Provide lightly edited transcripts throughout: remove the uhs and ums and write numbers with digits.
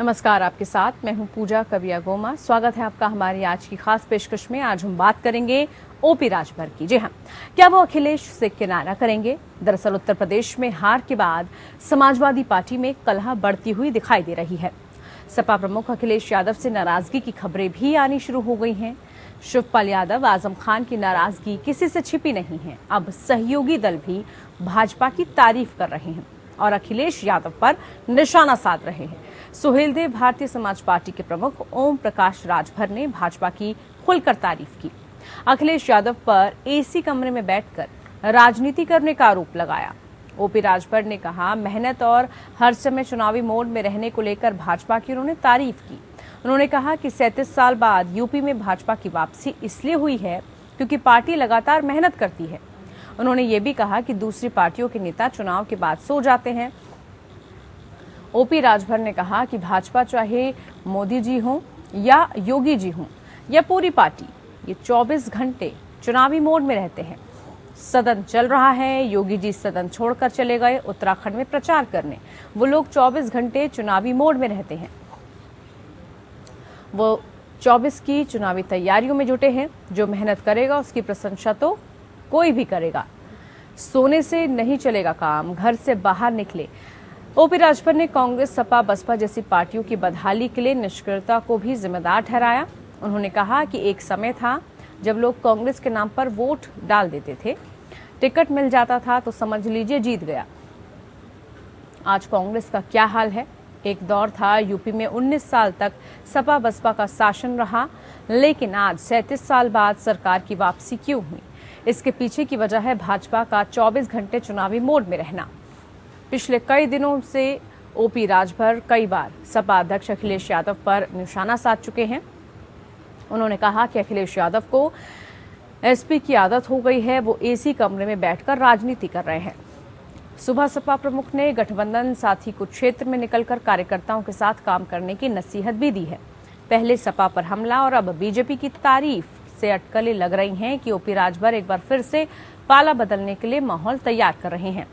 नमस्कार, आपके साथ मैं हूं पूजा कविया गोमा। स्वागत है आपका हमारी आज की खास पेशकश में। आज हम बात करेंगे ओपी राजभर की। जी हां, क्या वो अखिलेश से किनारा करेंगे? दरअसल उत्तर प्रदेश में हार के बाद समाजवादी पार्टी में कलह बढ़ती हुई दिखाई दे रही है। सपा प्रमुख अखिलेश यादव से नाराजगी की खबरें भी आनी शुरू हो गई हैं। शिवपाल यादव, आजम खान की नाराजगी किसी से छिपी नहीं है। अब सहयोगी दल भी भाजपा की तारीफ कर रहे हैं और अखिलेश यादव पर निशाना साध रहे हैं। सुहेलदेव भारतीय समाज पार्टी के प्रमुख ओम प्रकाश राजभर ने भाजपा की खुलकर तारीफ की। अखिलेश यादव पर एसी कमरे में बैठकर राजनीति करने का आरोप लगाया। ओपी राजभर ने कहा, मेहनत और हर समय चुनावी मोड में रहने को लेकर भाजपा की उन्होंने तारीफ की। उन्होंने कहा कि 37 साल बाद यूपी में भाजपा की वापसी इसलिए हुई है क्योंकि पार्टी लगातार मेहनत करती है। उन्होंने ये भी कहा कि दूसरी पार्टियों के नेता चुनाव के बाद सो जाते हैं। ओपी राजभर ने कहा कि भाजपा चाहे मोदी जी हों या योगी जी हों या पूरी पार्टी, ये 24 घंटे चुनावी मोड में रहते हैं। सदन चल रहा है, योगी जी सदन छोड़कर चले गए उत्तराखंड में प्रचार करने। वो लोग 24 घंटे चुनावी मोड में रहते हैं। वो 24 की चुनावी तैयारियों में जुटे हैं। जो मेहनत करेगा उसकी प्रशंसा तो कोई भी करेगा। सोने से नहीं चलेगा काम, घर से बाहर निकले। ओपी राजभर ने कांग्रेस, सपा, बसपा जैसी पार्टियों की बदहाली के लिए निष्क्रियता को भी जिम्मेदार ठहराया। उन्होंने कहा कि एक समय था जब लोग कांग्रेस के नाम पर वोट डाल देते थे, टिकट मिल जाता था तो समझ लीजिए जीत गया। आज कांग्रेस का क्या हाल है? एक दौर था यूपी में 19 साल तक सपा बसपा का शासन रहा, लेकिन आज 37 साल बाद सरकार की वापसी क्यों हुई? इसके पीछे की वजह है भाजपा का 24 घंटे चुनावी मोड में रहना। पिछले कई दिनों से ओपी राजभर कई बार सपा अध्यक्ष अखिलेश यादव पर निशाना साध चुके हैं। उन्होंने कहा कि अखिलेश यादव को एसपी की आदत हो गई है, वो एसी कमरे में बैठकर राजनीति कर रहे हैं। सुबह सपा प्रमुख ने गठबंधन साथी कुछ क्षेत्र में निकलकर कार्यकर्ताओं के साथ काम करने की नसीहत भी दी है। पहले सपा पर हमला और अब बीजेपी की तारीफ से अटकलें लग रही हैं कि ओपी राजभर एक बार फिर से पाला बदलने के लिए माहौल तैयार कर रहे हैं।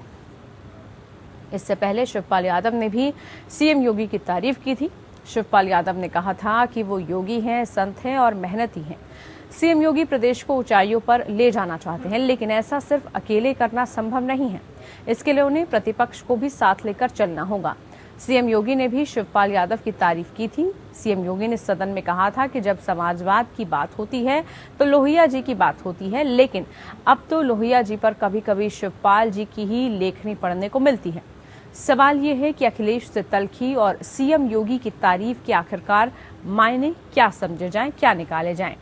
इससे पहले शिवपाल यादव ने भी सीएम योगी की तारीफ की थी। शिवपाल यादव ने कहा था कि वो योगी हैं, संत हैं और मेहनती हैं। सीएम योगी प्रदेश को ऊंचाइयों पर ले जाना चाहते हैं, लेकिन ऐसा सिर्फ अकेले करना संभव नहीं है। इसके लिए उन्हें प्रतिपक्ष को भी साथ लेकर चलना होगा। सीएम योगी ने भी शिवपाल यादव की तारीफ की थी। सीएम योगी ने सदन में कहा था कि जब समाजवाद की बात होती है तो लोहिया जी की बात होती है, लेकिन अब तो लोहिया जी पर कभी कभी शिवपाल जी की ही लेखनी पढ़ने को मिलती है। सवाल ये है कि अखिलेश से तलखी और सीएम योगी की तारीफ के आखिरकार मायने क्या समझे जाएं, क्या निकाले जाएं?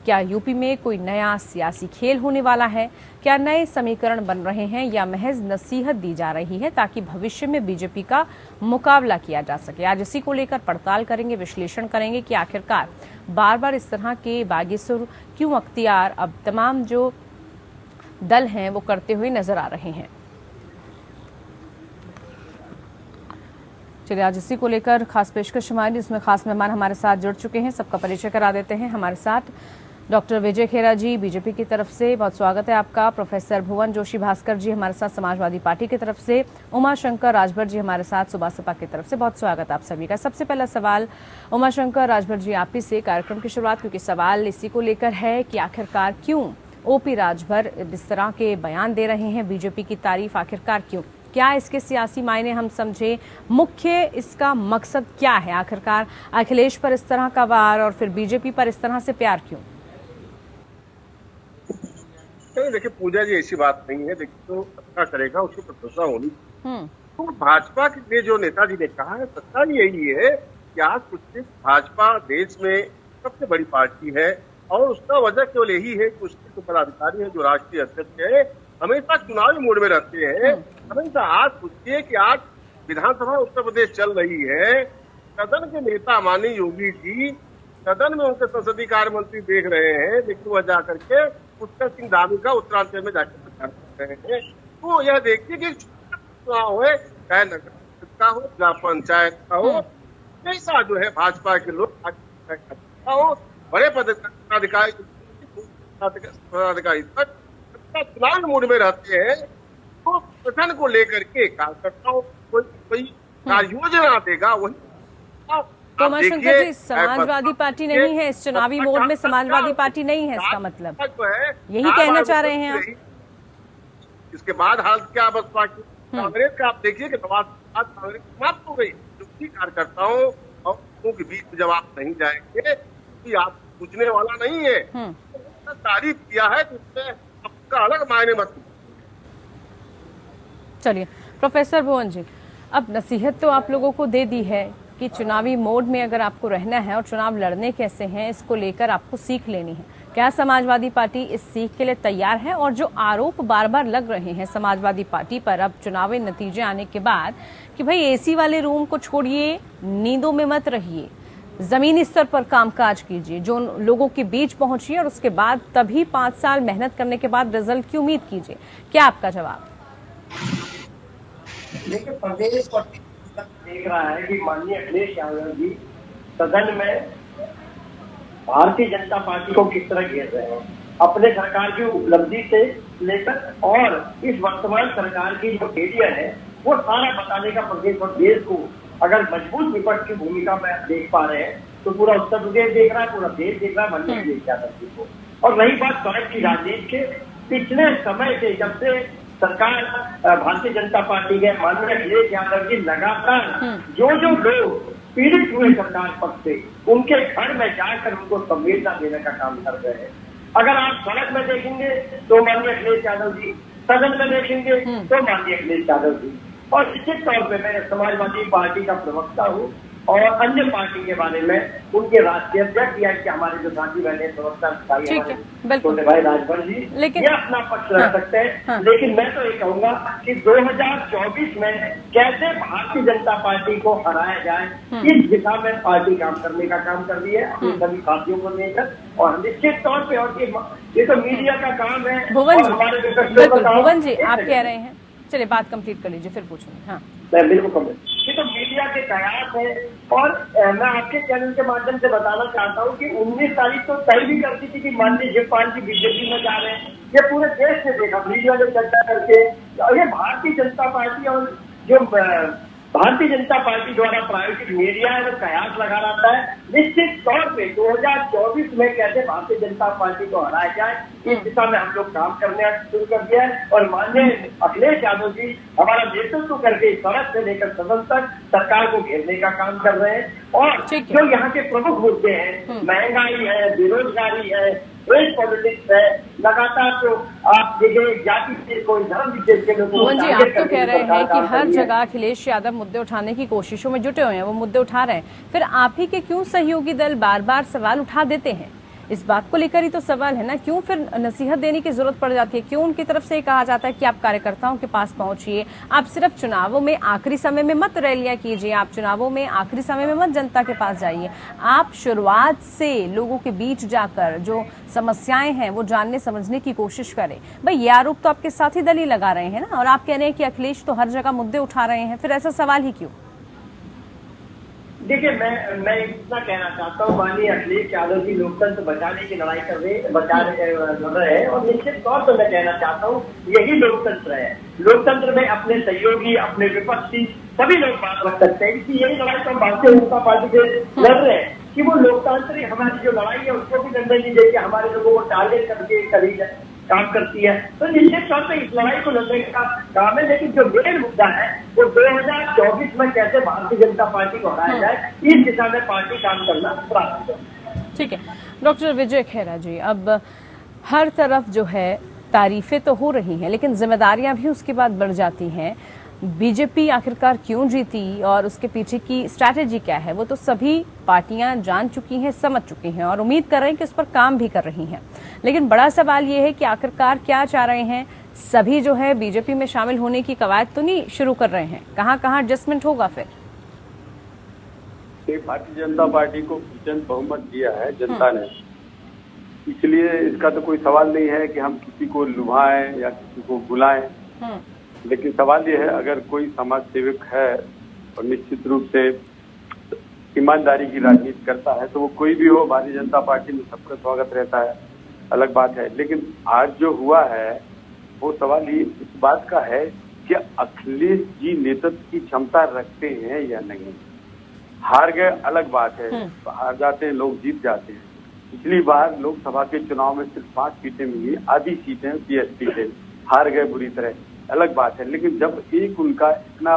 क्या यूपी में कोई नया सियासी खेल होने वाला है? क्या नए समीकरण बन रहे हैं या महज नसीहत दी जा रही है ताकि भविष्य में बीजेपी का मुकाबला किया जा सके? आज इसी को लेकर पड़ताल करेंगे, विश्लेषण करेंगे कि आखिरकार बार बार इस तरह के बागीसुर क्यों अख्तियार अब तमाम जो दल हैं वो करते हुए नजर आ रहे हैं। चलिए आज इसी को लेकर खास पेशकश हमारी, जिसमें खास मेहमान हमारे साथ जुड़ चुके हैं। सबका परिचय करा देते हैं। हमारे साथ डॉक्टर विजय खेरा जी बीजेपी की तरफ से, बहुत स्वागत है आपका। प्रोफेसर भुवन जोशी भास्कर जी हमारे साथ समाजवादी पार्टी की तरफ से। उमाशंकर राजभर जी हमारे साथ सुबह सपा की तरफ से। बहुत स्वागत आप सभी का। सबसे पहला सवाल उमाशंकर राजभर जी आप ही से कार्यक्रम की शुरुआत, क्योंकि सवाल इसी को लेकर है कि आखिरकार क्यों ओपी राजभर इस तरह के बयान दे रहे हैं, बीजेपी की तारीफ आखिरकार क्यों? क्या इसके सियासी मायने हम समझे? मुख्य इसका मकसद क्या है? आखिरकार अखिलेश पर इस तरह का वार और फिर बीजेपी पर इस तरह से प्यार क्यों? देखिए पूजा जी, ऐसी बात नहीं है। देखिए तो अच्छा करेगा उसकी प्रशंसा होनी। तो भाजपा के जो नेताजी ने कहा है, सच्चा यही है कि आज कुछ दिन भाजपा देश में सबसे बड़ी पार्टी है और उसका वजह केवल यही है कि उसके जो पदाधिकारी है, जो राष्ट्रीय अध्यक्ष है, हमेशा चुनावी मोड में रहते हैं। हमेशा आज पूछिए कि आज विधानसभा उत्तर प्रदेश चल रही है, सदन के नेता माननीय योगी जी सदन में उनके संसदीय कार्य मंत्री देख रहे हैं, लेकिन वह जाकर के पुष्कर सिंह धामी का उत्तरांचल में जाकर प्रचार कर रहे हैं। तो यह देखिए कि चुनाव है, चाहे नगर का हो, जिला पंचायत का हो, ऐसा जो है भाजपा के लोग हो, बड़े पदाधिकारी तक चुनाव मूड में रहते हैं। तो प्रश्न को लेकर के कार्यकर्ताओं कोई कार्य योजना देगा, वही तो उमाशंकर जी, समाजवादी पार्टी नहीं है इस चुनावी मोड में, समाजवादी पार्टी नहीं है इसका मतलब यही कहना चाह रहे हैं आप? इसके बाद हाल क्या बसपा की कांग्रेस का आप देखिए कि कांग्रेस समाप्त हो गई। जो कार्यकर्ताओं और लोगों के बीच में जब आप नहीं जाएंगे कि आप पूछने वाला नहीं है, तो तारीफ किया है तो उसमें आपका अलग मायने मत। चलिए प्रोफेसर भुवन जी, अब नसीहत तो आप लोगों को दे दी है कि चुनावी मोड में अगर आपको रहना है और चुनाव लड़ने कैसे हैं इसको लेकर आपको सीख लेनी है। क्या समाजवादी पार्टी इस सीख के लिए तैयार है? और जो आरोप बार बार लग रहे हैं समाजवादी पार्टी पर अब चुनावी नतीजे आने के बाद कि भाई एसी वाले रूम को छोड़िए, नींदों में मत रहिए, जमीनी स्तर पर कामकाज कीजिए, जो लोगों के बीच पहुंचिए और उसके बाद तभी 5 साल मेहनत करने के बाद रिजल्ट की उम्मीद कीजिए। क्या आपका जवाब? देखिए, प्रदेश देख रहा है कि माननीय अखिलेश यादव जी सदन में भारतीय जनता पार्टी को किस तरह घेर रहे हैं, अपने सरकार की उपलब्धि से लेकर और इस वर्तमान सरकार की जो फेलियर है वो सारा बताने का प्रदेश और देश को अगर मजबूत विपक्ष की भूमिका में देख पा रहे हैं तो पूरा उत्तर प्रदेश देख रहा है, पूरा देश देख रहा है माननीय अखिलेश यादव जी को। और रही बात सड़क की राजनीति के, पिछले समय से जब से सरकार भारतीय जनता पार्टी के माननीय अखिलेश यादव जी लगातार जो लोग पीड़ित हुए सरकार पक्ष से उनके घर में जाकर उनको संवेदना देने का काम कर रहे हैं। अगर आप सड़क में देखेंगे तो माननीय अखिलेश यादव जी, सदन में देखेंगे तो माननीय अखिलेश यादव जी। और निश्चित तौर पर मैं समाजवादी पार्टी का प्रवक्ता हूँ और अन्य पार्टी के बारे में उनके राष्ट्रीय अध्यक्ष या कि हमारे जो साथी बहने प्रवक्ता छोटे भाई राजभर जी ये अपना पक्ष रख सकते हैं। लेकिन मैं तो ये कहूंगा कि 2024 में कैसे भारतीय जनता पार्टी को हराया जाए इस दिशा में पार्टी काम करने का काम कर रही है अपने सभी साथियों को लेकर। और निश्चित तौर पर और ये तो मीडिया का काम है। भुवन जी आप कह रहे हैं, चलिए बात कंप्लीट कर लीजिए फिर पूछूंगी। हाँ बिल्कुल, ये तो मीडिया के प्रयास है। और मैं आपके चैनल के माध्यम से बताना चाहता हूँ कि 19 तारीख तो तय भी करती थी कि माननीय शिवपाल जी बीजेपी में जा रहे हैं। ये पूरे देश ने देखा, मीडिया ने चर्चा करके। ये भारतीय जनता पार्टी और जो भारतीय जनता पार्टी द्वारा प्रायोजित मीडिया है वो कयास लगा रहता है। निश्चित तौर पे 2024 में कैसे भारतीय जनता पार्टी को हराया जाए इस दिशा में हम लोग काम करने शुरू कर दिया है। और माननीय अखिलेश यादव जी हमारा नेतृत्व करके सड़क से लेकर सदन तक सरकार को घेरने का काम कर रहे हैं। और जो यहाँ के प्रमुख मुद्दे हैं, महंगाई है, बेरोजगारी है, वेज पॉलिटिक्स है, लगातार तो आप देखिए जाति से कोई धर्म विशेष के लोगों को जी आप तो कह रहे हैं कि हर जगह अखिलेश यादव मुद्दे उठाने की कोशिशों में जुटे हुए हैं, वो मुद्दे उठा रहे हैं, फिर आप ही के क्यों सहयोगी दल बार बार सवाल उठा देते हैं? इस बात को लेकर ही तो सवाल है ना, क्यों फिर नसीहत देने की जरूरत पड़ जाती है? क्यों उनकी तरफ से कहा जाता है कि आप कार्यकर्ताओं के पास पहुंचिए, आप सिर्फ चुनावों में आखिरी समय में मत रैलियां कीजिए, आप चुनावों में आखिरी समय में मत जनता के पास जाइए, आप शुरुआत से लोगों के बीच जाकर जो समस्याएं हैं वो जानने समझने की कोशिश करें। भाई ये आरोप तो आपके साथी दल ही लगा रहे हैं ना, और आप कह रहे हैं कि अखिलेश तो हर जगह मुद्दे उठा रहे हैं, फिर ऐसा सवाल ही क्यों? देखिए, मैं इतना कहना चाहता हूँ, माननीय अखिलेश यादव जी लोकतंत्र बचाने की लड़ाई कर रहे लड़ रहे हैं। और निश्चित तौर पर मैं कहना चाहता हूँ यही लोकतंत्र है। लोकतंत्र में अपने सहयोगी, अपने विपक्षी सभी लोग बात रख सकते हैं कि यही लड़ाई तो हम भारतीय जनता पार्टी से लड़ रहे हैं कि वो लोकतांत्रिक हमारी जो लड़ाई है उसको भी लड़ने नहीं देती, हमारे लोगों को टारगेट करके करी काम करती है। तो निश्चित तौर पर इस लड़ाई को लड़ने का काम है। लेकिन जो मेन मुद्दा है वो 2024 में कैसे भारतीय जनता पार्टी को हराया जाए इस दिशा में पार्टी काम करना प्राथमिक है। ठीक है डॉक्टर विजय खेरा जी, अब हर तरफ जो है तारीफें तो हो रही हैं लेकिन जिम्मेदारियां भी उसके बाद बढ़ जाती हैं। बीजेपी आखिरकार क्यों जीती और उसके पीछे की स्ट्रैटेजी क्या है वो तो सभी पार्टियां जान चुकी हैं, समझ चुकी हैं और उम्मीद कर रहे हैं कि उस पर काम भी कर रही हैं। लेकिन बड़ा सवाल ये है कि आखिरकार क्या चाह रहे हैं? सभी जो है बीजेपी में शामिल होने की कवायद तो नहीं शुरू कर रहे हैं? कहां एडजस्टमेंट होगा फिर? भारतीय जनता पार्टी को प्रचंड बहुमत दिया है जनता ने, इसलिए इसका तो कोई सवाल नहीं है कि हम किसी को लुभाएं या किसी को बुलाएं। लेकिन सवाल ये है, अगर कोई समाज सेवक है और निश्चित रूप से ईमानदारी की राजनीति करता है तो वो कोई भी हो, भारतीय जनता पार्टी में सबका स्वागत रहता है, अलग बात है। लेकिन आज जो हुआ है वो सवाल ये इस बात का है कि अखिलेश जी नेतृत्व की क्षमता रखते हैं या नहीं। हार गए अलग बात है, हार जाते हैं लोग, जीत जाते हैं। पिछली बार लोकसभा के चुनाव में सिर्फ 5 सीटें मिली, आधी सीटें बीएसपी से, हार गए बुरी तरह, अलग बात है। लेकिन जब एक उनका इतना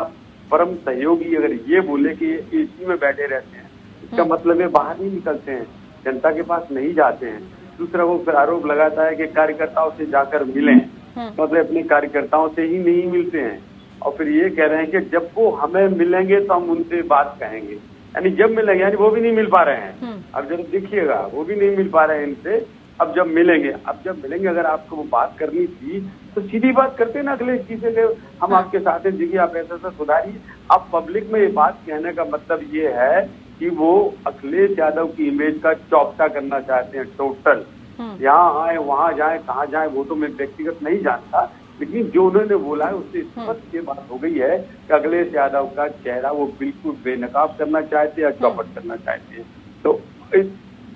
परम सहयोगी अगर ये बोले कि ये एसी में बैठे रहते हैं, इसका मतलब ये बाहर नहीं निकलते हैं, जनता के पास नहीं जाते हैं। दूसरा वो फिर आरोप लगाता है कि कार्यकर्ताओं से जाकर मिलें, मतलब अपने कार्यकर्ताओं से ही नहीं मिलते हैं। और फिर ये कह रहे हैं कि जब वो हमें मिलेंगे तो हम उनसे बात कहेंगे, यानी जब मिलेंगे, यानी वो भी नहीं मिल पा रहे हैं। अब जब देखिएगा वो भी नहीं मिल पा रहे हैं इनसे, अब जब मिलेंगे अगर आपको वो बात करनी थी तो सीधी बात करते ना अखिलेश जी से, हम आपके साथ हैं, देखिए आप ऐसा सुधारिए। अब पब्लिक में ये बात कहने का मतलब ये है कि वो अखिलेश यादव की इमेज का चौपटा करना चाहते हैं टोटल। यहाँ आए वहां जाए कहाँ जाए वो तो मैं व्यक्तिगत नहीं जानता, लेकिन जो उन्होंने बोला है उससे स्पष्ट ये बात हो गई है कि अखिलेश यादव का चेहरा वो बिल्कुल बेनकाब करना चाहते हैं या चौपट करना चाहते हैं। तो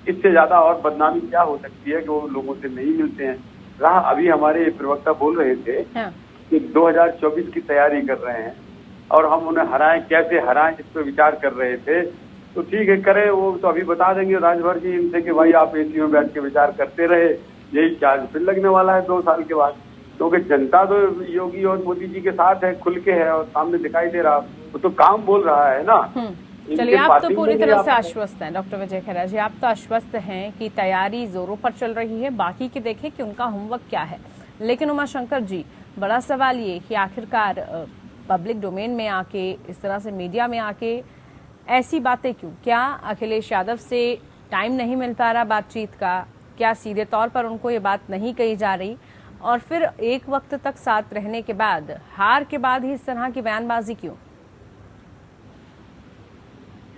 इससे ज्यादा और बदनामी क्या हो सकती है कि वो लोगों से नहीं मिलते हैं। रहा अभी हमारे प्रवक्ता बोल रहे थे कि 2024 की तैयारी कर रहे हैं और हम उन्हें हराएं, कैसे हराएं इस पर विचार कर रहे थे। तो ठीक है, करें, वो तो अभी बता देंगे राजभर जी इनसे कि भाई आप एसी में बैठ के विचार करते रहे, यही चार्ज फिर लगने वाला है 2 साल के बाद। क्योंकि जनता तो योगी और मोदी जी के साथ है, खुल के है और सामने दिखाई दे रहा, वो तो काम बोल रहा है ना। चलिए, आप तो पूरी तरह से आश्वस्त हैं डॉक्टर विजय खैरा जी, आप तो आश्वस्त हैं कि तैयारी जोरों पर चल रही है, बाकी के देखें कि उनका होमवर्क क्या है। लेकिन उमाशंकर जी, बड़ा सवाल ये कि आखिरकार पब्लिक डोमेन में आके, इस तरह से मीडिया में आके ऐसी बातें क्यों? क्या अखिलेश यादव से टाइम नहीं मिल पा रहा बातचीत का? क्या सीधे तौर पर उनको ये बात नहीं कही जा रही? और फिर एक वक्त तक साथ रहने के बाद, हार के बाद ही इस तरह की बयानबाजी क्यों?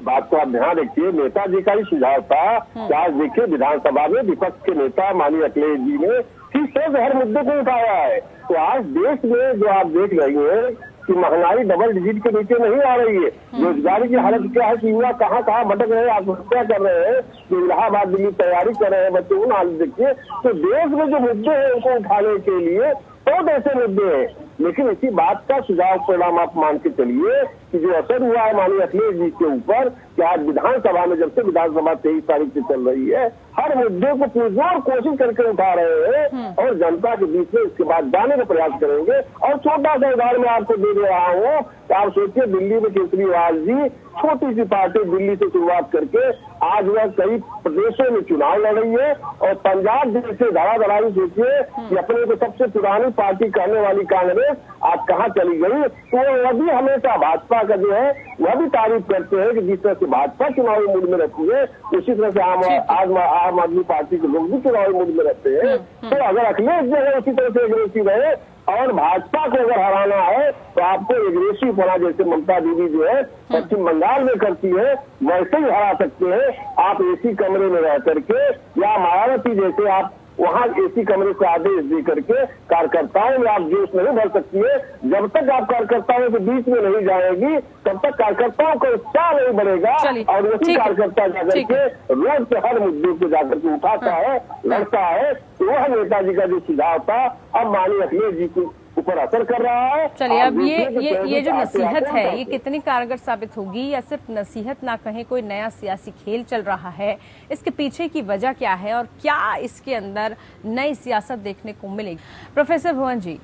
बात को आप ध्यान रखिए, नेताजी का ही सुझाव था कि आज देखिए विधानसभा में विपक्ष के नेता माननीय अखिलेश जी ने ठीक से हर मुद्दे को उठाया है। तो आज देश में जो आप देख रही हैं कि महंगाई डबल डिजिट के नीचे नहीं आ रही है, रोजगारी की हालत क्या है कि युवा कहाँ कहाँ भटक रहे हैं, आत्महत्या कर रहे हैं, जो इलाहाबाद दिल्ली तैयारी कर रहे हैं बच्चे, उन हालत देखिए। तो देश में जो मुद्दे हैं उनको उठाने के लिए बहुत ऐसे मुद्दे हैं, लेकिन इसी बात का सुझाव परिणाम आप मान के चलिए कि जो असर हुआ है माननीय अखिलेश जी के ऊपर कि आज विधानसभा में, जब से विधानसभा 23 तारीख से चल रही है, हर मुद्दे को पुरजोर कोशिश करके उठा रहे हैं और जनता के बीच में इसके बाद जाने का प्रयास करेंगे। और छोटा सा उदाहरण मैं आपको दे रहा हूँ, आप सोचिए दिल्ली में केजरीवाल जी छोटी सी पार्टी दिल्ली से शुरुआत करके आज वह कई प्रदेशों में चुनाव लड़ रही है और पंजाब जैसे धड़ाधड़ाई सोचिए कि अपने को सबसे पुरानी पार्टी कहने वाली कांग्रेस आज कहाँ चली गई। तो वह भी हमेशा भाजपा का जो है वह भी तारीफ करते हैं कि जिस तरह से भाजपा चुनावी मूड में रहती है, उसी तरह से आम आदमी पार्टी के लोग भी चुनावी मूड में रहते हैं। तो अगर अखिलेश जो है उसी तरह से एग्रेसिव है और भाजपा को अगर हराना है तो आपको एग्रेसिव होना, जैसे ममता दीदी जो है पश्चिम बंगाल में करती है, वैसे ही हरा सकते हैं आप एसी कमरे में रह करके, या मायावती जैसे आप वहाँ एसी कमरे से आदेश दे करके कार्यकर्ताओं में आप जोश नहीं भर सकती है। जब तक आप कार्यकर्ताओं के बीच में नहीं जाएगी तब तक कार्यकर्ताओं का उत्साह नहीं बढ़ेगा और वही कार्यकर्ता जाकर के रोड पे हर मुद्दे को जाकर के उठाता है, लड़ता है। तो वह नेताजी का जो सुझाव था अब माननीय अखिलेश जी को ऊपर असर कर रहा है। चलिए, अब ये जो नसीहत है ये कितनी कारगर साबित होगी, या सिर्फ नसीहत ना कहें कोई नया सियासी खेल चल रहा है? इसके पीछे की वजह क्या है और क्या इसके अंदर नई सियासत देखने को मिलेगी? प्रोफेसर भुवन जी,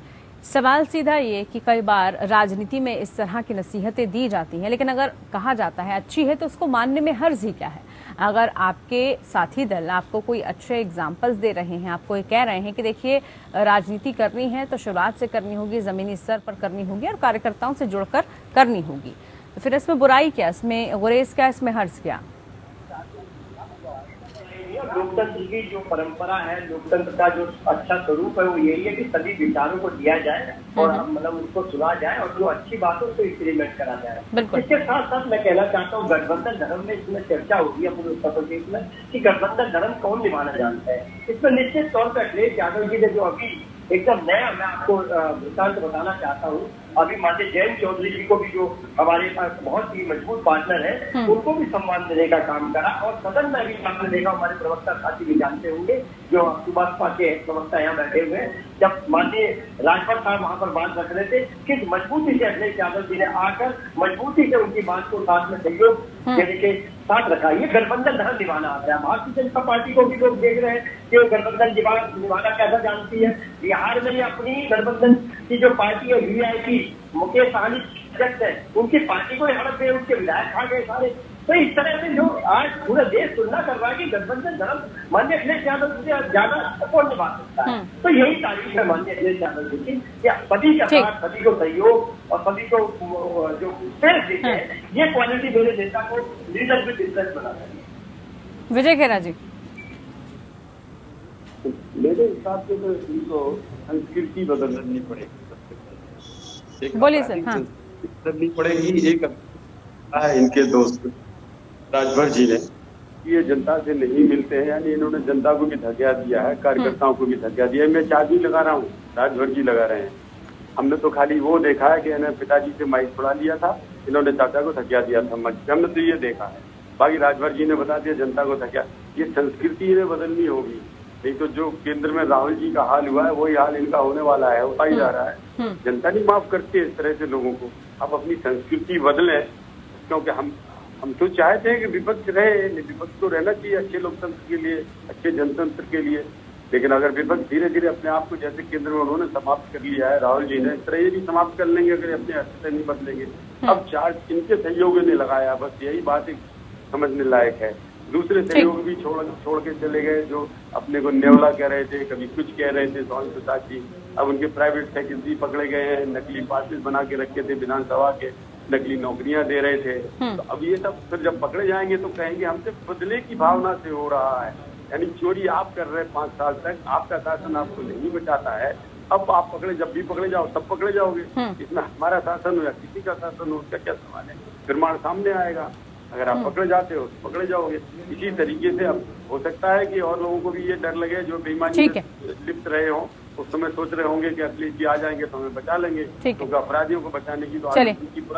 सवाल सीधा ये कि कई बार राजनीति में इस तरह की नसीहतें दी जाती हैं, लेकिन अगर कहा जाता है अच्छी है तो उसको मानने में हर्ज ही क्या है? अगर आपके साथी दल आपको कोई अच्छे एग्जाम्पल्स दे रहे हैं, आपको ये कह रहे हैं कि देखिए राजनीति करनी है तो शुरुआत से करनी होगी, जमीनी स्तर पर करनी होगी और कार्यकर्ताओं से जुड़कर करनी होगी, तो फिर इसमें बुराई क्या, इसमें गुरेज क्या, इसमें हर्ज क्या? लोकतंत्र की जो परंपरा है, लोकतंत्र का जो अच्छा स्वरूप है वो यही है कि सभी विचारों को दिया जाए और मतलब उसको सुना जाए और जो अच्छी बातों को इंप्लीमेंट करा जाए। इसके साथ साथ मैं कहना चाहता हूँ गठबंधन धर्म में इसमें चर्चा होगी अपने उत्तर प्रदेश में कि गठबंधन धर्म कौन निभाना जानता है। इसमें निश्चित तौर पर अखिलेश यादव जी ने जो अभी एकदम नया, मैं आपको वृत्तांत बताना चाहता हूँ, अभी माननीय जयंत चौधरी जी को भी जो हमारे पास बहुत ही मजबूत पार्टनर है उनको भी सम्मान देने का काम करा और सदन में भी सम्मान देने का हमारे प्रवक्ता साथी भी जानते होंगे जो सुभाष के प्रवक्ता यहाँ बैठे हुए हैं। जब माननीय राजभर साहब वहां पर बात रख रहे थे, किस मजबूती से अखिलेश यादव जी ने आकर मजबूती से उनकी बात को साथ में सहयोग देने के साथ रखा। ये गठबंधन धर्म निभाना आता है। भारतीय जनता पार्टी को भी लोग देख रहे हैं कि वो गठबंधन निभाना कैसा जानती है। बिहार में अपनी गठबंधन की जो पार्टी है वीआईपी मुकेश सहनी अध्यक्ष है, उनकी पार्टी को हड़प गए, उनके विधायक खा गए सारे। तो इस तरह से जो आज पूरा देश तुलना कर रहा है कि गठबंधन धर्म माननीय अखिलेश यादव जी से ज्यादा कौन निभा सकता है। तो यही तारीफ है माननीय अखिलेश यादव जी की, सभी का साथ, सभी को सहयोग और सभी को जो स्पेस देते हैं, ये क्वालिटी मेरे नेता को लीडर विद इंटरेस्ट बनाता है। विजय खेरा जी, मेरे हिसाब से तो इनको संस्कृति बदलनी पड़ेगी। बोलिए सर। हाँ, बदलनी पड़ेगी। एक है इनके दोस्त राजभर जी ने, ये जनता से नहीं मिलते हैं, यानी इन्होंने जनता को भी धक्का दिया है, कार्यकर्ताओं को भी धक्का दिया है। मैं चार्ज लगा रहा हूँ, राजभर जी लगा रहे हैं। हमने तो खाली वो देखा है कि इन्होंने पिताजी से माइक छुड़ा लिया था, इन्होंने चाचा को धक्का दिया था मंच पे, हमने तो ये देखा है। बाकी राजभर जी ने बता दिया जनता को धक्का। ये संस्कृति इन्हें बदलनी होगी, नहीं तो जो केंद्र में राहुल जी का हाल हुआ है वही हाल इनका होने वाला है, होता ही जा रहा है। जनता नहीं माफ करती है इस तरह से लोगों को। अब अपनी संस्कृति बदलें, क्योंकि हम तो चाहते हैं कि विपक्ष रहे, विपक्ष तो रहना चाहिए अच्छे लोकतंत्र के लिए, अच्छे जनतंत्र के लिए। लेकिन अगर विपक्ष धीरे धीरे अपने आप को, जैसे केंद्र में उन्होंने समाप्त कर लिया है राहुल जी ने, इस तरह ये भी समाप्त कर लेंगे अगर अपने हरकतें नहीं बदलेंगे। अब चार्ज इनके सहयोग ने लगाया, बस यही बात एक समझने लायक है। दूसरे सहयोग भी छोड़ के चले गए, जो अपने को नेवला कह रहे थे, कभी कुछ कह रहे थे स्वामी प्रसाद जी। अब उनके प्राइवेट सेक्रेटरी पकड़े गए हैं, नकली पासेस बना के रखे थे विधानसभा के, नकली नौकरियां दे रहे थे। तो अब ये सब फिर जब पकड़े जाएंगे तो कहेंगे हमसे बदले की भावना से हो रहा है, यानी चोरी आप कर रहे हैं 5 साल तक, आपका शासन आपको नहीं बचाता है। अब आप पकड़े, जब भी पकड़े जाओ तब पकड़े जाओगे। इसमें हमारा शासन हो या किसी का शासन हो, उसका क्या सवाल है, प्रमाण सामने आएगा। अगर आप पकड़े जाते हो तो पकड़े जाओगे। इसी तरीके से अब हो सकता है कि और लोगों को भी ये डर लगे जो बेईमानी में लिप्त रहे हों, उस समय सोच रहे होंगे कि अखिलेश जी आ जाएंगे तो हमें बचा लेंगे, क्योंकि अपराधियों को बचाने की तो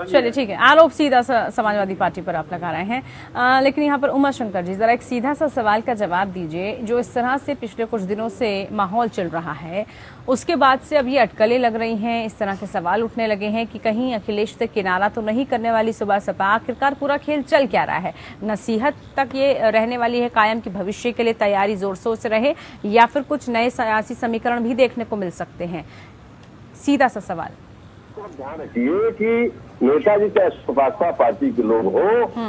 चलिए ठीक है। आरोप सीधा सा समाजवादी पार्टी पर आप लगा रहे हैं, लेकिन यहाँ पर उमा शंकर जी जरा एक सीधा सा सवाल का जवाब दीजिए। जो इस तरह से पिछले कुछ दिनों से माहौल चल रहा है, उसके बाद से अब ये अटकलें लग रही हैं, इस तरह के सवाल उठने लगे हैं कि कहीं अखिलेश से किनारा तो नहीं करने वाली सुबह सपा। आखिरकार पूरा खेल चल क्या रहा है? नसीहत तक ये रहने वाली है कायम की भविष्य के लिए तैयारी जोर शोर से रहे, या फिर कुछ नए सियासी समीकरण भी देखने को मिल सकते हैं? सीधा सा सवाल। तो ध्यान रखिए कि नेताजी चाहे भाजपा पार्टी के लोग हो,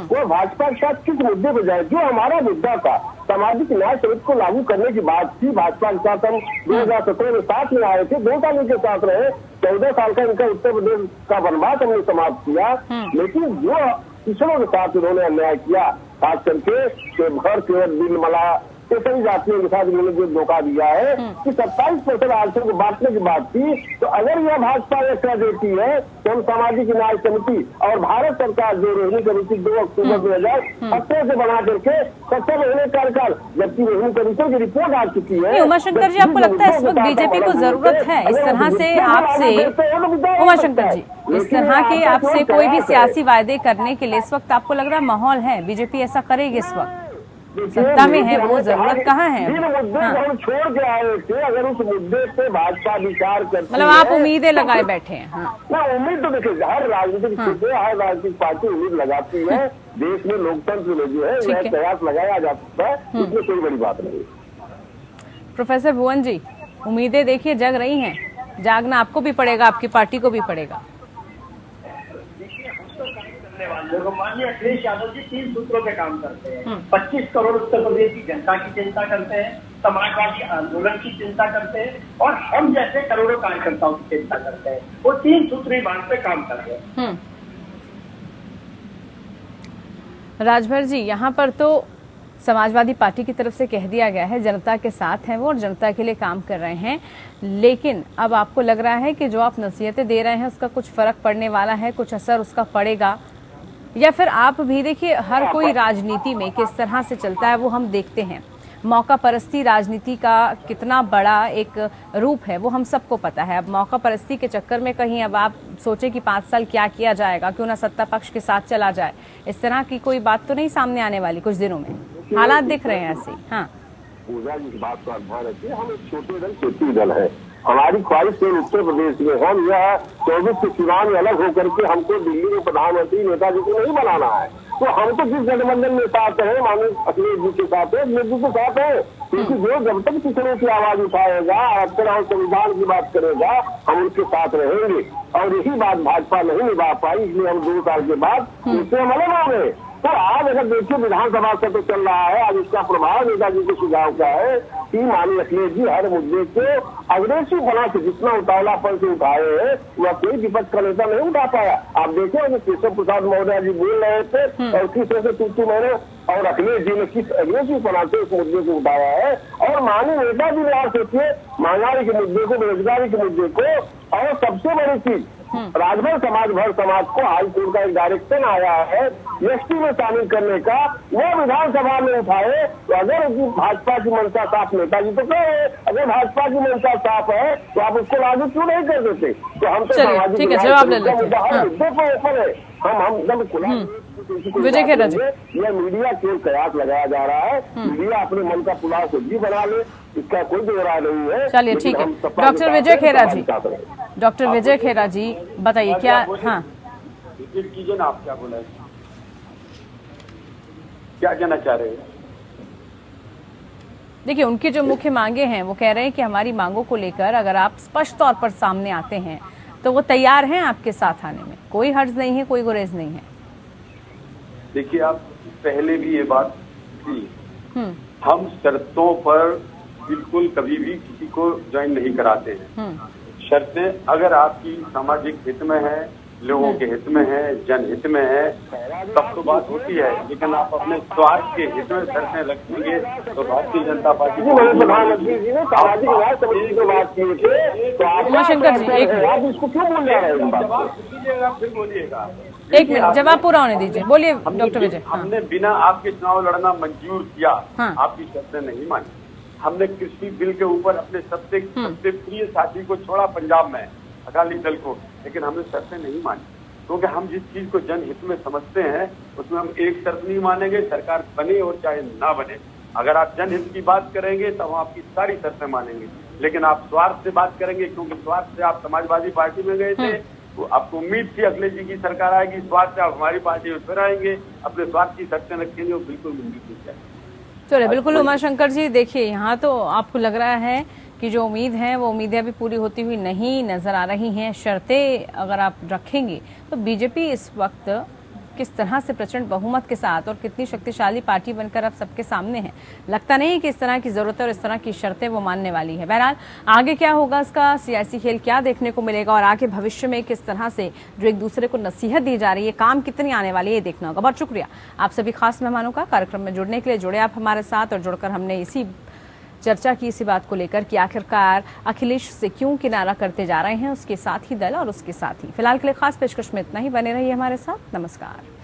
वो भाजपा के साथ किस मुद्दे पर जाए। जो हमारा मुद्दा था सामाजिक न्याय समिति को लागू करने की बात थी, भाजपा के साथ हम 2017 में साथ में आए थे, 2 साल के साथ रहे, 14 साल का इनका उत्तर प्रदेश का वनवास हमने समाप्त किया। लेकिन जो पिछड़ों के साथ उन्होंने अन्याय किया, खास करके घर केवल बिल मला ये सभी जातियों के साथ उन्होंने जो धोखा दिया है कि 27% आरक्षण को बांटने की बात थी। तो अगर यह भाजपा ऐसा देती है तो हम सामाजिक न्याय समिति और भारत सरकार जो रोहिणी कमेटी 2 अक्टूबर 2017 से बना करके 70 महीने कार्यकाल, जबकि रोहिणी कमीशन की रिपोर्ट आ चुकी है। उमा शंकर जी, आपको लगता है इस वक्त बीजेपी को जरूरत है इस तरह से आपसे, उमा शंकर जी, इस तरह के आपसे कोई भी सियासी वायदे करने के लिए इस वक्त आपको लग रहा है माहौल है, बीजेपी ऐसा करेगी इस वक्त? सत्ता में है वो, जरूरत कहाँ है? हम छोड़ के आए थे, अगर उस मुद्दे पे भाजपा विचार करती मतलब आप उम्मीदें लगाए बैठे हैं? ना, उम्मीद तो देखिए हर राजनीतिक क्षेत्र हर राजनीतिक पार्टी उम्मीद लगाती है। देश में लोकतंत्र में जो है यह प्रयास लगाया जा सकता है, इसमें कोई बड़ी बात नहीं। प्रोफेसर भुवन जी, उम्मीदें देखिए जग रही हैं, जागना आपको भी पड़ेगा, आपकी पार्टी को भी पड़ेगा। माननीय अखिलेश यादव जी 3 सूत्रों पे काम करते हैं। 25 करोड़ उत्तर प्रदेश की जनता की चिंता करते हैं, समाजवादी आंदोलन की चिंता करते हैं, और हम जैसे करोड़ों कार्यकर्ताओं की चिंता करते हैं। वो 3 सूत्री बात पे काम कर रहे हैं। राजभर जी, यहाँ पर तो समाजवादी पार्टी की तरफ से कह दिया गया है जनता के साथ हैं वो और जनता के लिए काम कर रहे हैं, लेकिन अब आपको लग रहा है कि जो आप नसीहतें दे रहे हैं उसका कुछ फर्क पड़ने वाला है, कुछ असर उसका पड़ेगा? या फिर आप भी देखिए, हर कोई राजनीति में किस तरह से चलता है वो हम देखते हैं। मौका परस्ती राजनीति का कितना बड़ा एक रूप है वो हम सबको पता है। अब मौका परस्ती के चक्कर में कहीं अब आप सोचे कि 5 साल क्या किया जाएगा, क्यों ना सत्ता पक्ष के साथ चला जाए, इस तरह की कोई बात तो नहीं सामने आने वाली कुछ दिनों में? हालात दिख रहे हैं ऐसे। हाँ, पूजा जी, इस बात का ध्यान रखिए, हम एक छोटे दल छोटी दल है। हमारी ख्वाहिश है उत्तर प्रदेश में हम यह 24 के चुनाव में अलग होकर के हमको दिल्ली में प्रधानमंत्री नेताजी को नहीं बनाना है। तो हम तो जिस गठबंधन में साथ है, माननीय अखिलेश जी के साथ है, अखिलेश जी के साथ है, क्योंकि जो जब तक पिछड़ों की आवाज उठाएगा, आरक्षण और संविधान की बात करेगा, हम उनके साथ रहेंगे। और यही बात भाजपा नहीं निभा पाई, इसलिए हम 2 साल के बाद उससे हम अलग हो गए। तो आज अगर देखिए विधानसभा सत्र चल रहा है, आज इसका प्रभाव नेताजी के सुझाव का है कि माननीय अखिलेश जी हर मुद्दे को अग्रेसिव बना के जितना उतावलापन से उठाए हैं वह कोई विपक्ष का नेता नहीं उठा पाया। आप देखें कि केशव प्रसाद मौर्य जी बोल रहे थे और किस तरह से टूटू मैंने और अखिलेश जी ने किस अग्रेसिव बना से इस मुद्दे को उठाया है। और माननीय नेता जी ने आप सोचिए महंगाई के मुद्दे को, बेरोजगारी के मुद्दे को, और सबसे बड़ी चीज राजभर समाज को हाईकोर्ट का एक डायरेक्शन आया है एसटी में शामिल करने का, वह विधानसभा में उठाए। तो अगर भाजपा की मंशा साफ, नेताजी तो कहे अगर भाजपा की मंशा साफ है तो आप उसको लागू क्यों नहीं कर देते। तो हम तो सामाजिक ठीक है, जवाब ले लेते हैं। मुद्दे को ऊपर है, हम एकदम खुला विजय खेरा जी, यह मीडिया केवल कयास लगाया जा रहा है। मीडिया अपने मन का पुलाव सब्जी बना ले, इसका कोई दोहरा नहीं है। चलिए ठीक है। डॉक्टर विजय खेरा जी, डॉक्टर विजय खेरा जी बताइए क्या, हाँ रिपीट कीजिए ना, आप क्या बोला, क्या कहना चाह रहे हैं? देखिए उनकी जो मुख्य मांगे हैं वो कह रहे हैं कि हमारी मांगों को लेकर अगर आप स्पष्ट तौर पर सामने आते हैं तो वो तैयार हैं आपके साथ आने में, कोई हर्ज नहीं है, कोई गुरेज नहीं है। देखिए आप पहले भी ये बात थी, हम शर्तों पर बिल्कुल कभी भी किसी को ज्वाइन नहीं कराते हैं। शर्तें अगर आपकी सामाजिक हित में है, लोगों के हित में है, जनहित में है, तब तो बात होती है। लेकिन आप अपने स्वार्थ के हित में शर्तें रखेंगे तो भारतीय जनता पार्टी प्रधानमंत्री जी ने सामाजिक न्याय समिति की बात की थी, तो उमाशंकर जी आप इसको क्यों बोल रहे हैं? जवाब दीजिएगा फिर बोलिएगा। एक मिनट, जवाब पूरा होने दीजिए, बोलिए डॉक्टर विजय। हमने बिना आपके चुनाव लड़ना मंजूर किया, आपकी शर्तें नहीं मानी। हमने कृषि बिल के ऊपर अपने सबसे प्रिय साथी को छोड़ा पंजाब में, अकाली दल को, लेकिन हमने शर्तें नहीं मानी, क्योंकि हम जिस चीज को जनहित में समझते हैं उसमें हम एक शर्त नहीं मानेंगे, सरकार बने और चाहे ना बने। अगर आप जनहित की बात करेंगे तो हम आपकी सारी शर्तें मानेंगे, लेकिन आप स्वार्थ से बात करेंगे, क्योंकि स्वार्थ से आप समाजवादी पार्टी में गए थे, तो आपको उम्मीद थी अखिलेश जी की सरकार आएगी, स्वार्थ से आप हमारी पार्टी में फिर आएंगे, अपने स्वार्थ की शर्तें रखेंगे, वो बिल्कुल मंजूर नहीं जाएगी। चलिए बिल्कुल उमाशंकर जी, देखिए यहाँ तो आपको लग रहा है कि जो उम्मीद है वो उम्मीदें अभी पूरी होती हुई नहीं नजर आ रही हैं। शर्तें अगर आप रखेंगे तो बीजेपी इस वक्त किस तरह से प्रचंड बहुमत के साथ और कितनी शक्तिशाली पार्टी बनकर अब सबके सामने है, लगता नहीं कि इस तरह की जरूरत है और इस तरह की शर्तें वो मानने वाली है। बहरहाल आगे क्या होगा, इसका सियासी खेल क्या देखने को मिलेगा और आगे भविष्य में किस तरह से जो एक दूसरे को नसीहत दी जा रही है, काम कितनी आने वाली है, ये देखना होगा। बहुत शुक्रिया आप सभी खास मेहमानों का कार्यक्रम में जुड़ने के लिए। जुड़े आप हमारे साथ और जुड़कर हमने इसी चर्चा की इसी बात को लेकर कि आखिरकार अखिलेश से क्यों किनारा करते जा रहे हैं उसके साथ ही दल और उसके साथ ही। फिलहाल के लिए खास पेशकश में इतना ही, बने रहिए हमारे साथ। नमस्कार।